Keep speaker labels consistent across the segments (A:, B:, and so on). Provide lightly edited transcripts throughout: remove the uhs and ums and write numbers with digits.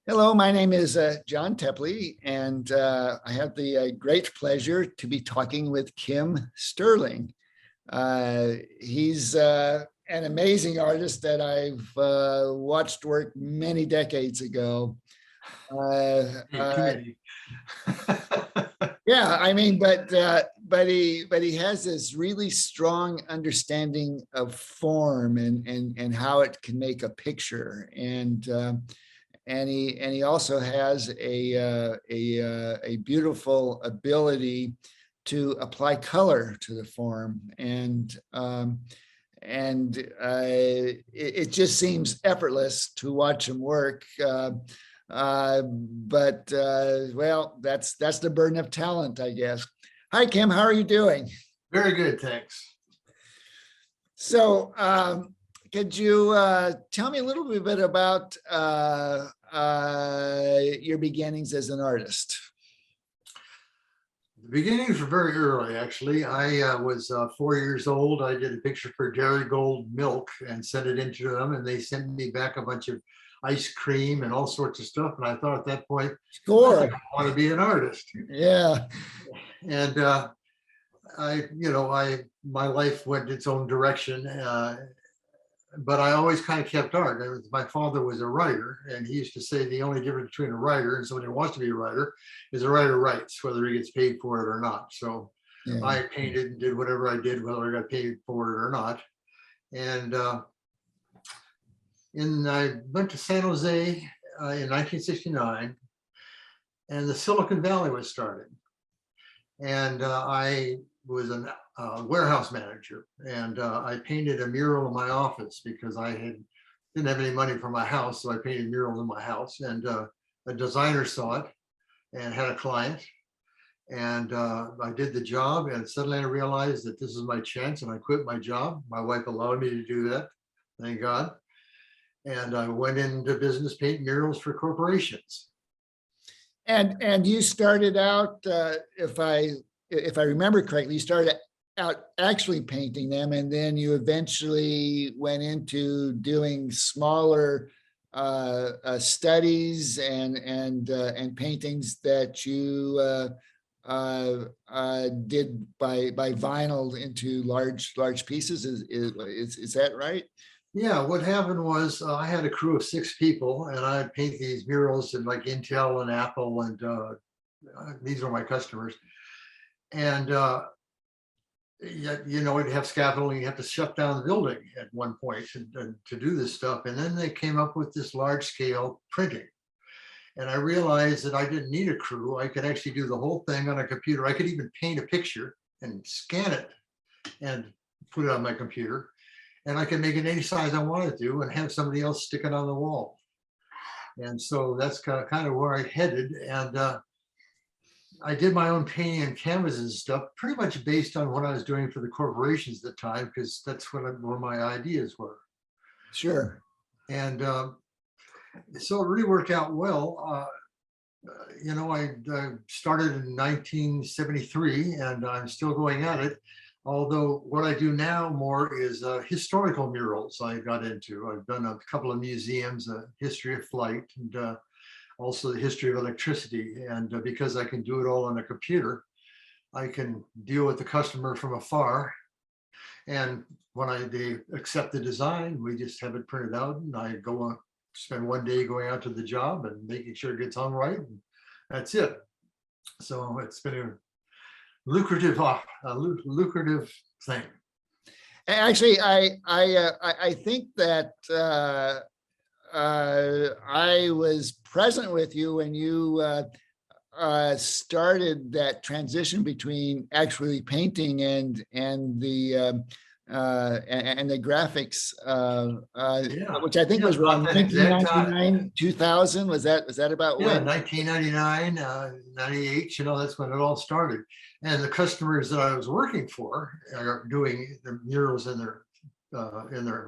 A: Hello, my name is John Teply, and I have the great pleasure to be talking with Kim Sterling. He's an amazing artist that I've watched work many decades ago.
B: Hey, too many.
A: Yeah, I mean, but he has this really strong understanding of form and how it can make a picture, and he also has a beautiful ability to apply color to the form, and it just seems effortless to watch him work. Well, that's the burden of talent, I guess. Hi, Kim. How are you doing?
B: Very good, thanks.
A: So, could you tell me a little bit about your beginnings as an artist?
B: The beginnings were very early, actually. I was 4 years old. I did a picture for Dairy Gold Milk and sent it into them, and they sent me back a bunch of ice cream and all sorts of stuff. And I thought at that point,
A: Sure.
B: I want to be an artist.
A: Yeah.
B: And my life went its own direction. But I always kind of kept art. My father was a writer, and he used to say the only difference between a writer and someone who wants to be a writer is a writer writes, whether he gets paid for it or not. So
A: Yeah.
B: I painted and did whatever I did, whether I got paid for it or not. And I went to San Jose in 1969, and the Silicon Valley was starting. And I was a warehouse manager, and I painted a mural in my office because didn't have any money for my house, so I painted murals in my house. And a designer saw it and had a client, and I did the job. And suddenly I realized that this is my chance, and I quit my job. My wife allowed me to do that, thank God. And I went into business painting murals for corporations.
A: And you started out, if I remember correctly, you started out actually painting them, and then you eventually went into doing smaller studies and paintings that you did by vinyl into large pieces. Is that right?
B: Yeah, what happened was I had a crew of 6 people, and I'd paint these murals in like Intel and Apple, and these are my customers. And you'd have scaffolding, you have to shut down the building at one point to do this stuff. And then they came up with this large scale printing. And I realized that I didn't need a crew. I could actually do the whole thing on a computer. I could even paint a picture and scan it and put it on my computer. And I could make it any size I wanted to and have somebody else stick it on the wall. And so that's kind of where I headed. And I did my own painting and canvases and stuff, pretty much based on what I was doing for the corporations at the time, because that's where my ideas were.
A: Sure.
B: And so it really worked out well. I started in 1973, and I'm still going at it. Although what I do now more is historical murals I got into. I've done a couple of museums, history of flight, and also the history of electricity. And because I can do it all on a computer, I can deal with the customer from afar. And when they accept the design, we just have it printed out, and I spend one day going out to the job and making sure it gets hung right. And that's it. So it's been a lucrative thing.
A: Actually, I think that I was present with you when you started that transition between actually painting and the graphics, which I think was around 1999, 2000. Was that about when?
B: 1999, 98. That's when it all started. And the customers that I was working for are doing the murals in their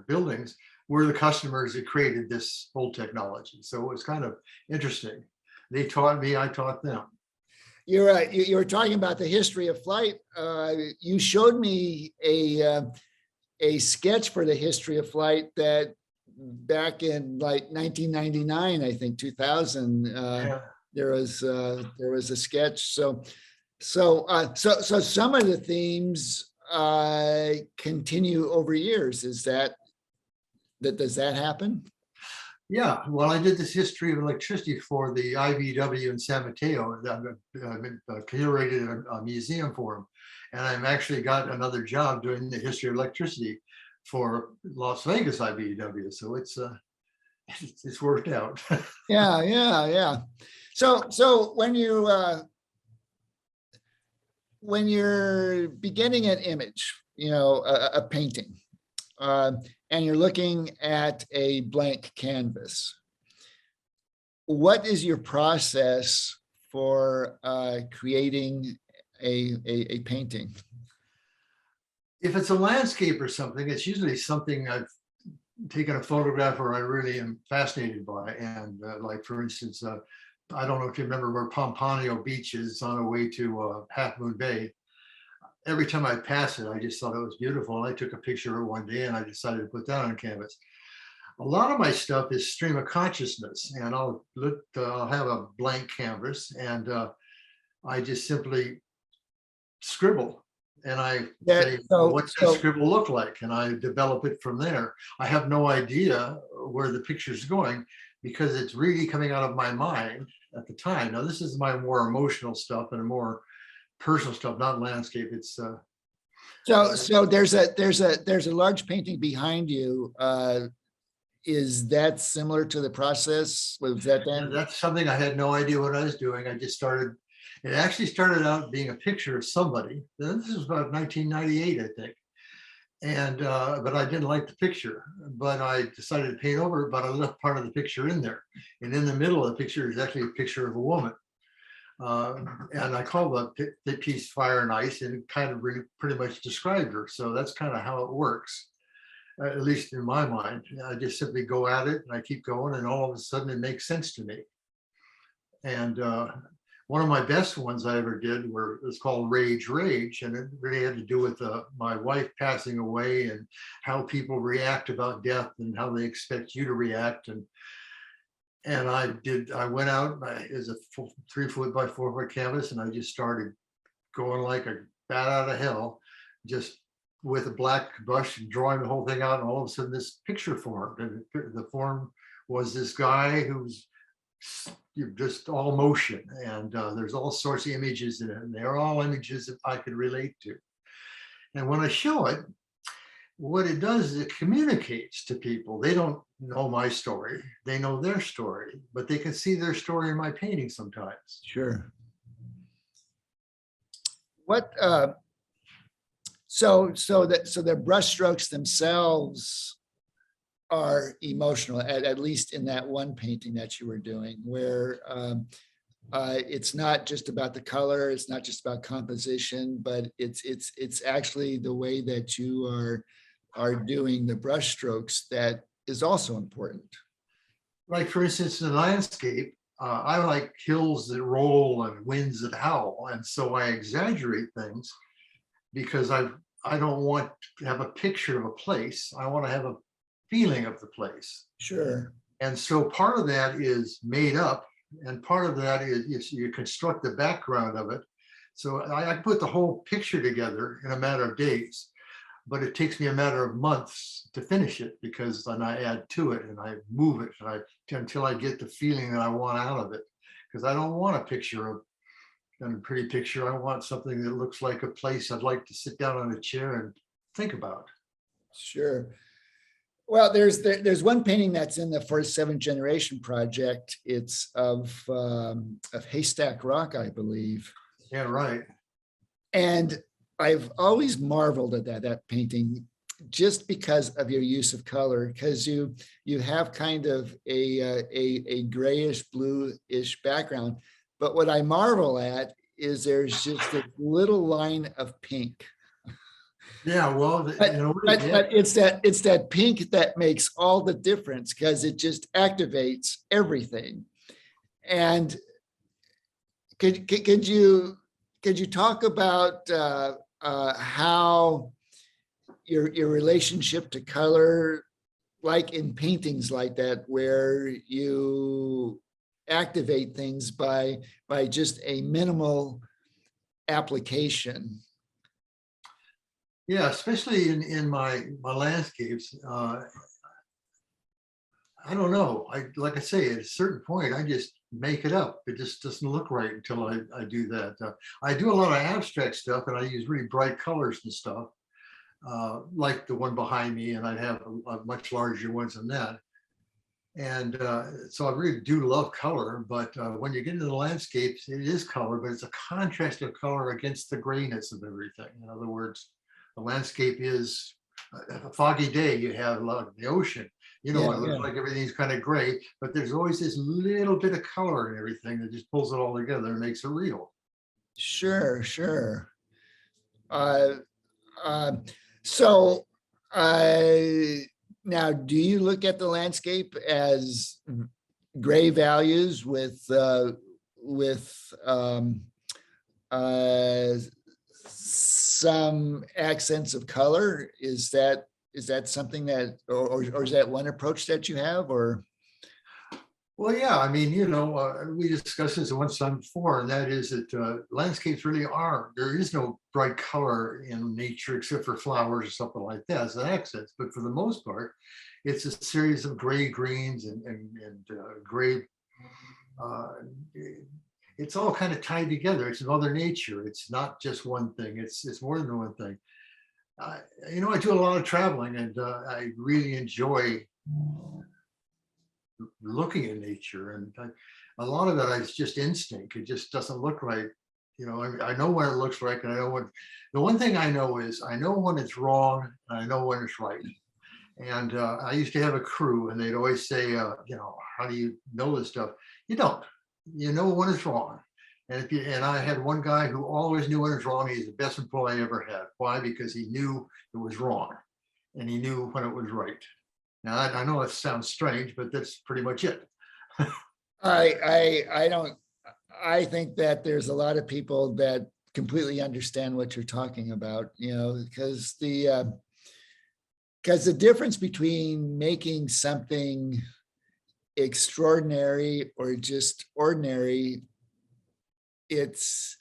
B: buildings were the customers that created this whole technology. So it was kind of interesting. They taught me, I taught them.
A: You're right. You were talking about the history of flight. You showed me a sketch for the history of flight that back in like 1999, I think 2000,
B: Yeah.
A: there was a sketch. So some of the themes continue over years. Is that does that happen?
B: Yeah, well, I did this history of electricity for the IBW in San Mateo. And I've curated a museum for them. And I've actually got another job doing the history of electricity for Las Vegas IBW. So it's worked out.
A: Yeah. So when you're beginning an image, a painting, and you're looking at a blank canvas, what is your process for creating a painting?
B: If it's a landscape or something, it's usually something I've taken a photograph or I really am fascinated by. And like, for instance, I don't know if you remember where Pompano Beach is on the way to Half Moon Bay. Every time I pass it, I just thought it was beautiful. And I took a picture of it one day and I decided to put that on canvas. A lot of my stuff is stream of consciousness, and I'll have a blank canvas and I just simply scribble. And I say, what's that scribble look like? And I develop it from there. I have no idea where the picture's going because it's really coming out of my mind at the time. Now, this is my more emotional stuff and more personal stuff, not landscape. It's
A: so there's a large painting behind you. Is that similar to the process? Was that then?
B: That's something I had no idea what I was doing. I just started. It actually started out being a picture of somebody. This was about 1998, I think. And but I didn't like the picture. But I decided to paint over it. But I left part of the picture in there. And in the middle of the picture is actually a picture of a woman. And I called the piece Fire and Ice, and it kind of pretty much described her. So that's kind of how it works, at least in my mind. I just simply go at it and I keep going, and all of a sudden it makes sense to me. And one of my best ones I ever did was called Rage, and it really had to do with my wife passing away and how people react about death and how they expect you to react. And I went out, it was a 3 foot by 4 foot canvas, and I just started going like a bat out of hell, just with a black brush and drawing the whole thing out. And all of a sudden this picture formed, and the form was this guy who's just all motion. And there's all sorts of images in it, and they're all images that I could relate to. And when I show it, what it does is it communicates to people. They don't know my story, they know their story, but they can see their story in my painting sometimes.
A: Sure. What so the brush strokes themselves are emotional, at least in that one painting that you were doing, where it's not just about the color, it's not just about composition, but it's actually the way that you are doing the brush strokes that is also important.
B: Like, for instance, in the landscape, I like hills that roll and winds that howl. And so I exaggerate things because I don't want to have a picture of a place. I want to have a feeling of the place.
A: Sure.
B: And so part of that is made up, and part of that is you construct the background of it. So I put the whole picture together in a matter of days, but it takes me a matter of months to finish it, because then I add to it and I move it until I get the feeling that I want out of it. Because I don't want a picture of a pretty picture. I want something that looks like a place I'd like to sit down on a chair and think about.
A: Sure. Well, there's one painting that's in the first 7th generation project. It's of Haystack Rock, I believe.
B: Yeah, right.
A: And I've always marveled at that painting, just because of your use of color, because you have kind of a grayish bluish background. But what I marvel at is there's just a little line of pink.
B: Yeah, well,
A: but it's that pink that makes all the difference, because it just activates everything. And could you talk about how your relationship to color like in paintings like that, where you activate things by just a minimal application.
B: Yeah, especially in my landscapes. I don't know. Like I say, at a certain point, I just make it up. It just doesn't look right until I do that. I do a lot of abstract stuff, and I use really bright colors and stuff, like the one behind me, and I have a much larger ones than that. And so I really do love color, but when you get into the landscapes, it is color, but it's a contrast of color against the grayness of everything. In other words, the landscape is a foggy day, you have a lot of the ocean. You know,
A: Yeah,
B: it looks
A: yeah.
B: like everything's kind of gray, but there's always this little bit of color and everything that just pulls it all together and makes it real.
A: Sure, sure. Uh, uh, so, now, do you look at the landscape as gray values with uh, some accents of color? Is that something that, or is that one approach that you have, or?
B: Well, yeah, I mean, you know, we discussed this once time before, and that is that landscapes really are, there is no bright color in nature except for flowers or something like that as an accent. But for the most part, it's a series of gray greens and gray. Uh, it's all kind of tied together. It's Mother Nature. It's not just one thing. It's more than one thing. You know, I do a lot of traveling, and I really enjoy looking at nature, and a lot of that is just instinct. It just doesn't look right. You know, I know when it looks right, and I know when. The one thing I know is I know when it's wrong, and I know when it's right. And I used to have a crew, and they'd always say, you know, how do you know this stuff? You don't. You know when it's wrong. And if you, and I had one guy who always knew when it was wrong. He's the best employee I ever had. Why? Because he knew it was wrong, and he knew when it was right. Now I know that sounds strange, but that's pretty much it.
A: I don't, I think that there's a lot of people that completely understand what you're talking about, because the difference between making something extraordinary or just ordinary, it's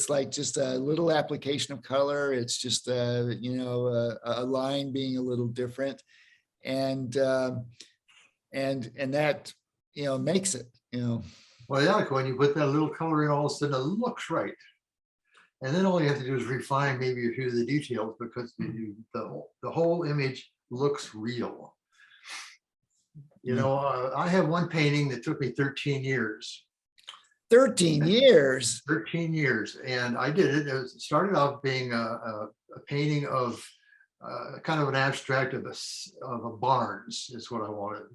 A: like just a little application of color. It's just a line being a little different, and that makes it.
B: Well, yeah, when you put that little color in, all of a sudden it looks right. And then all you have to do is refine maybe a few of the details, because the whole image looks real. You know, I have one painting that took me 13 years.
A: 13 years.
B: 13 years, and I did it. It started off being a painting of kind of an abstract of a barns is what I wanted.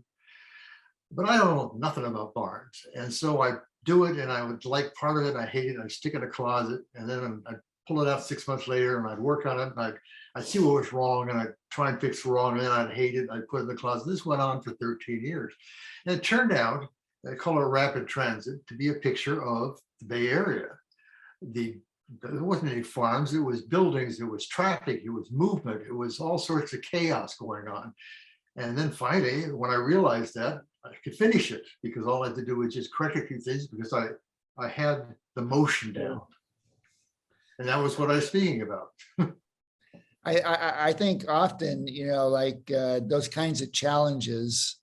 B: But I don't know nothing about barns, and so I do it, and I would like part of it. I hate it. I stick it in a closet, and then I'd pull it out 6 months later, and I'd work on it, and I'd see what was wrong, and I'd try and fix it wrong, and then I'd hate it. I'd put it in the closet. This went on for 13 years, and it turned out, they call it rapid transit, to be a picture of the Bay Area. There wasn't any farms, it was buildings, it was traffic, it was movement, it was all sorts of chaos going on. And then finally, when I realized that, I could finish it, because all I had to do was just correct a few things, because I had the motion down. And that was what I was speaking about.
A: I think often, like those kinds of challenges,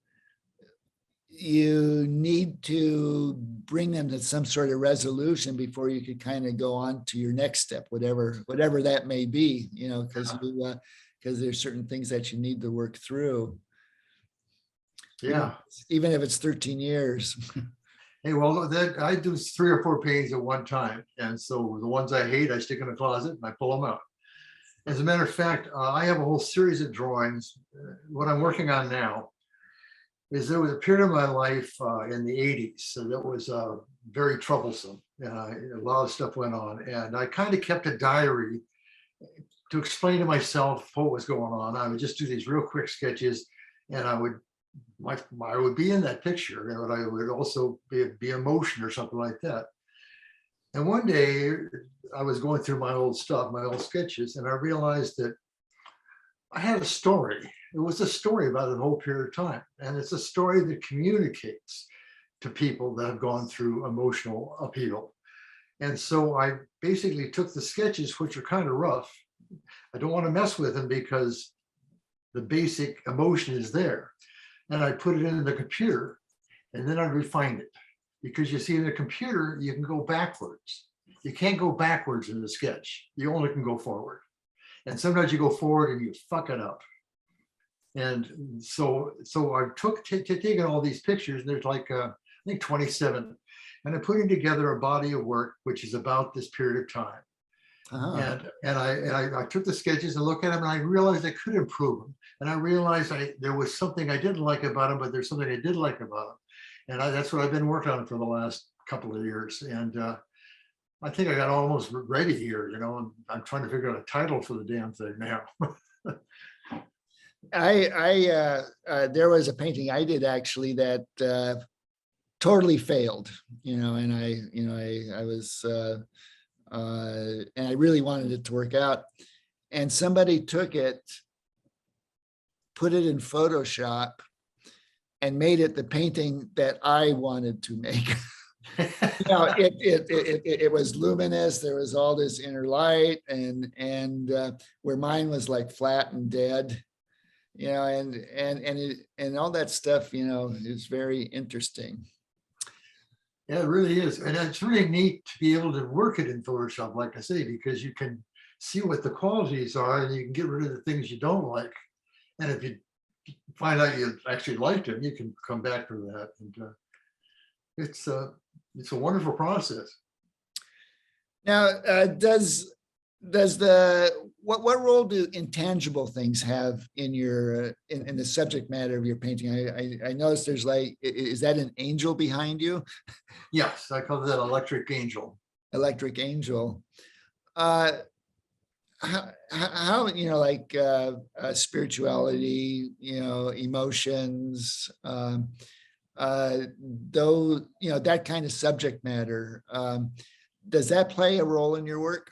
A: you need to bring them to some sort of resolution before you could kind of go on to your next step, whatever that may be, because there's certain things that you need to work through.
B: Yeah.
A: Even if it's 13 years.
B: Hey, well, I do 3 or 4 paintings at one time. And so the ones I hate, I stick in a closet and I pull them out. As a matter of fact, I have a whole series of drawings. What I'm working on now is there was a period of my life in the 80s. So that was very troublesome. A lot of stuff went on. And I kind of kept a diary to explain to myself what was going on. I would just do these real quick sketches, and I would be in that picture, and I would also be emotion or something like that. And one day I was going through my old stuff, my old sketches, and I realized that I had a story. It was a story about the whole period of time. And it's a story that communicates to people that have gone through emotional upheaval. And so I basically took the sketches, which are kind of rough. I don't want to mess with them because the basic emotion is there. And I put it in the computer and then I refined it. Because you see, in the computer, you can go backwards. You can't go backwards in the sketch. You only can go forward. And sometimes you go forward and you fuck it up. And so I took taken all these pictures, and there's like I think 27, and I'm putting together a body of work which is about this period of time. And I took the sketches and looked at them, and I realized I could improve them. And I realized there was something I didn't like about them, but there's something I did like about them. And that's what I've been working on for the last couple of years. And I think I got almost ready here, you know, and I'm trying to figure out a title for the damn thing now.
A: There was a painting I did actually that totally failed, you know, and I was, and I really wanted it to work out. And somebody took it, put it in Photoshop, and made it the painting that I wanted to make. You know, it was luminous. There was all this inner light, and where mine was like flat and dead, you know, and all that stuff, you know, is very interesting.
B: Yeah, it really is. And it's really neat to be able to work it in Photoshop, like I say, because you can see what the qualities are and you can get rid of the things you don't like. And if you find out you actually liked them, you can come back to that. And it's a wonderful process.
A: Now, what role do intangible things have in your in the subject matter of your painting? I noticed there's like, is that an angel behind you?
B: Yes, I call that electric angel.
A: Electric angel. How you know, like spirituality, you know, emotions, though, you know, that kind of subject matter, does that play a role in your work?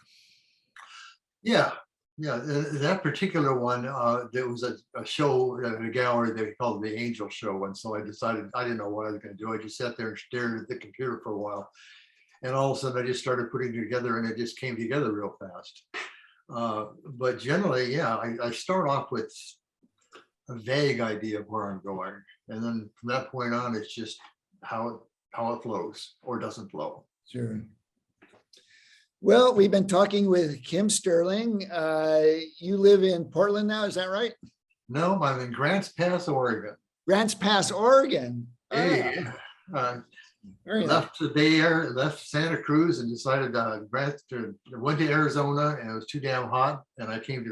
B: Yeah, that particular one, there was a show in a gallery they called the Angel Show. And so I decided, I didn't know what I was going to do. I just sat there and stared at the computer for a while. And all of a sudden I just started putting it together, and it just came together real fast. But generally, yeah, I start off with a vague idea of where I'm going. And then from that point on, it's just how it flows or doesn't flow.
A: Sure. Well, we've been talking with Kim Sterling. You live in Portland now, is that right?
B: No, I'm in Grants Pass, Oregon.
A: Grants Pass, Oregon.
B: Hey, left the Bay Area, left Santa Cruz, and decided went to Arizona, and it was too damn hot. And I came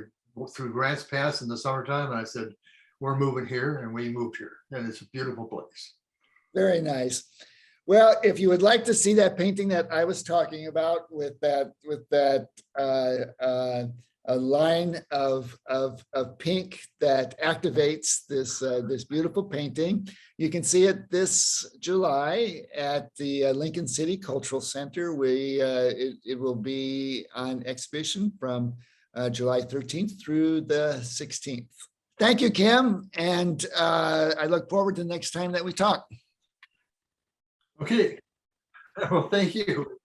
B: through Grants Pass in the summertime, and I said, we're moving here, and we moved here, and it's a beautiful place.
A: Very nice. Well, if you would like to see that painting that I was talking about with that a line of pink that activates this beautiful painting, you can see it this July at the Lincoln City Cultural Center. It will be on exhibition from July 13th through the 16th. Thank you, Kim, and I look forward to the next time that we talk.
B: Okay. Well, thank you.